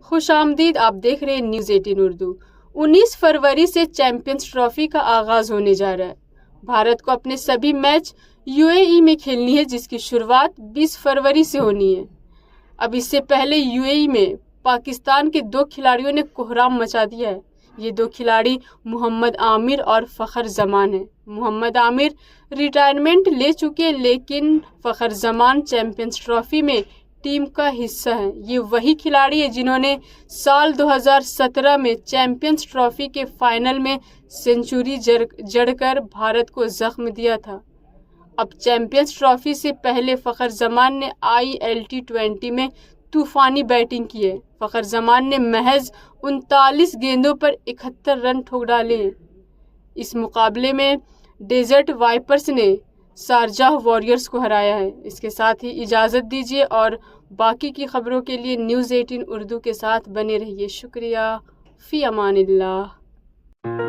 खुशामदीद, आप देख रहे हैं न्यूज़ 18 उर्दू। 19 फरवरी से चैंपियंस ट्रॉफी का आगाज होने जा रहा है। भारत को अपने सभी मैच यूएई में खेलनी है, जिसकी शुरुआत 20 फरवरी से होनी है। अब इससे पहले यूएई में पाकिस्तान के 2 खिलाड़ियों ने कोहराम मचा दिया है। ये 2 खिलाड़ी मोहम्मद आमिर और फ़खर जमान हैं। मोहम्मद आमिर रिटायरमेंट ले चुके हैं, लेकिन फ़खर जमान चैंपियंस ट्रॉफी में टीम का हिस्सा है। ये वही खिलाड़ी है जिन्होंने साल 2017 में चैंपियंस ट्रॉफी के फाइनल में सेंचुरी जड़कर भारत को जख्म दिया था। अब चैंपियंस ट्रॉफी से पहले फ़खर जमान ने ILT20 में तूफानी बैटिंग की है। फ़खर जमान ने महज 39 गेंदों पर 71 रन ठोक डाले हैं। इस मुकाबले में डेजर्ट वाइपर्स ने शारजाह वॉरियर्स को हराया है। इसके साथ ही इजाज़त दीजिए और बाकी की खबरों के लिए न्यूज़ 18 उर्दू के साथ बने रहिए। शुक्रिया। फ़ी अमानिल्लाह।